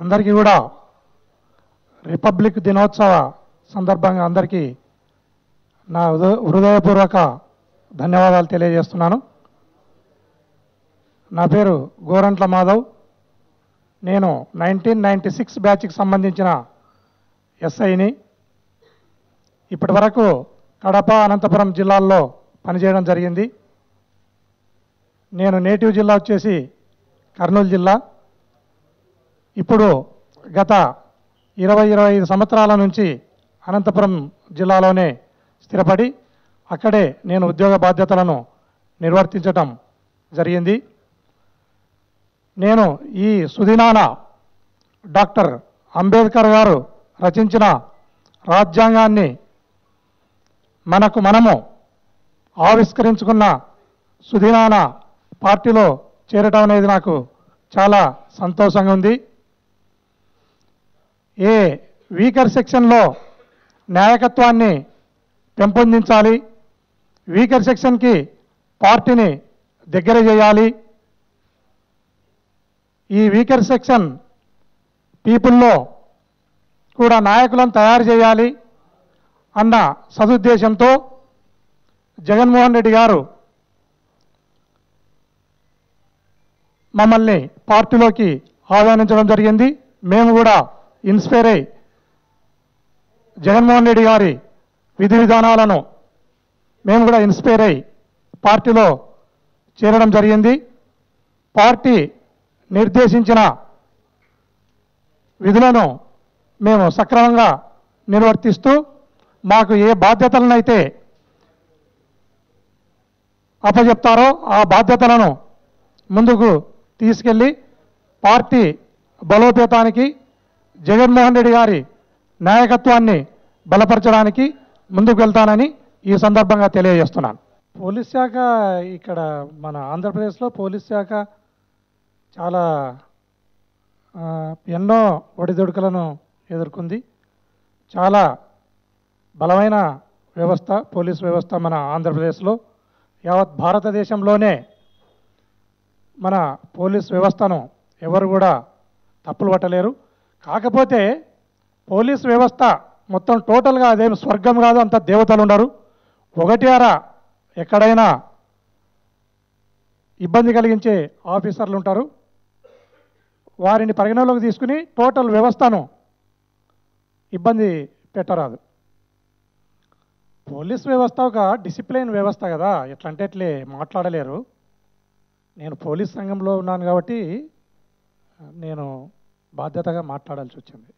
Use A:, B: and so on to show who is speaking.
A: అందరికీ కూడా రిపబ్లిక్ దినోత్సవ సందర్భంగా అందరికీ నా హృదయపూర్వక ధన్యవాదాలు తెలియజేస్తున్నాను. నా పేరు గోరంట్ల మాధవ్. నేను 1996 బ్యాచ్కి సంబంధించిన ఎస్ఐని. ఇప్పటి వరకు కడప, అనంతపురం జిల్లాల్లో పనిచేయడం జరిగింది. నేను నేటివ్ జిల్లా వచ్చేసి కర్నూలు జిల్లా. ఇప్పుడు గత 20-25 సంవత్సరాల నుంచి అనంతపురం జిల్లాలోనే స్థిరపడి అక్కడే నేను ఉద్యోగ బాధ్యతలను నిర్వర్తించటం జరిగింది. నేను ఈ సుదినాన డాక్టర్ అంబేద్కర్ గారు రచించిన రాజ్యాంగాన్ని మనము ఆవిష్కరించుకున్న సుదినాన పార్టీలో చేరటం అనేది నాకు చాలా సంతోషంగా ఉంది. ఏ వీకర్ సెక్షన్లో నాయకత్వాన్ని పెంపొందించాలి, వీకర్ సెక్షన్కి పార్టీని దగ్గర చేయాలి, ఈ వీకర్ సెక్షన్ పీపుల్లో కూడా నాయకులను తయారు చేయాలి అన్న సదుద్దేశంతో జగన్మోహన్ రెడ్డి గారు మమ్మల్ని పార్టీలోకి ఆహ్వానించడం జరిగింది. మేము కూడా ఇన్స్పైర్ అయ్యి జగన్మోహన్ రెడ్డి గారి విధి విధానాలను మేము కూడా ఇన్స్పైర్ అయ్యి పార్టీలో చేరడం జరిగింది. పార్టీ నిర్దేశించిన విధులను మేము సక్రమంగా నిర్వర్తిస్తూ మాకు ఏ బాధ్యతలనైతే అప్పచెప్తారో ఆ బాధ్యతలను ముందుకు తీసుకెళ్ళి పార్టీ బలోపేతానికి, జగన్మోహన్ రెడ్డి గారి నాయకత్వాన్ని బలపరచడానికి ముందుకు వెళ్తానని ఈ సందర్భంగా తెలియజేస్తున్నాను. పోలీస్ శాఖ ఇక్కడ మన ఆంధ్రప్రదేశ్లో పోలీస్ శాఖ చాలా ఎన్నో ఒడిదుడుకులను ఎదుర్కొంది. చాలా బలమైన వ్యవస్థ పోలీస్ వ్యవస్థ మన ఆంధ్రప్రదేశ్లో. యావత్ భారతదేశంలోనే మన పోలీస్ వ్యవస్థను ఎవరు కూడా తప్పులు పట్టలేరు. కాకపోతే పోలీస్ వ్యవస్థ మొత్తం టోటల్గా అదేం స్వర్గం కాదు, అంత దేవతలు ఉండరు. ఒకటి అరా ఎక్కడైనా ఇబ్బంది కలిగించే ఆఫీసర్లు ఉంటారు. వారిని పరిగణలోకి తీసుకుని టోటల్ వ్యవస్థను ఇబ్బంది పెట్టరాదు. పోలీస్ వ్యవస్థ ఒక డిసిప్లిన్ వ్యవస్థ కదా, ఎట్లంటే ఎట్లే మాట్లాడలేరు. నేను పోలీస్ రంగంలో ఉన్నాను కాబట్టి నేను బాధ్యతగా మాట్లాడాల్సి వచ్చింది.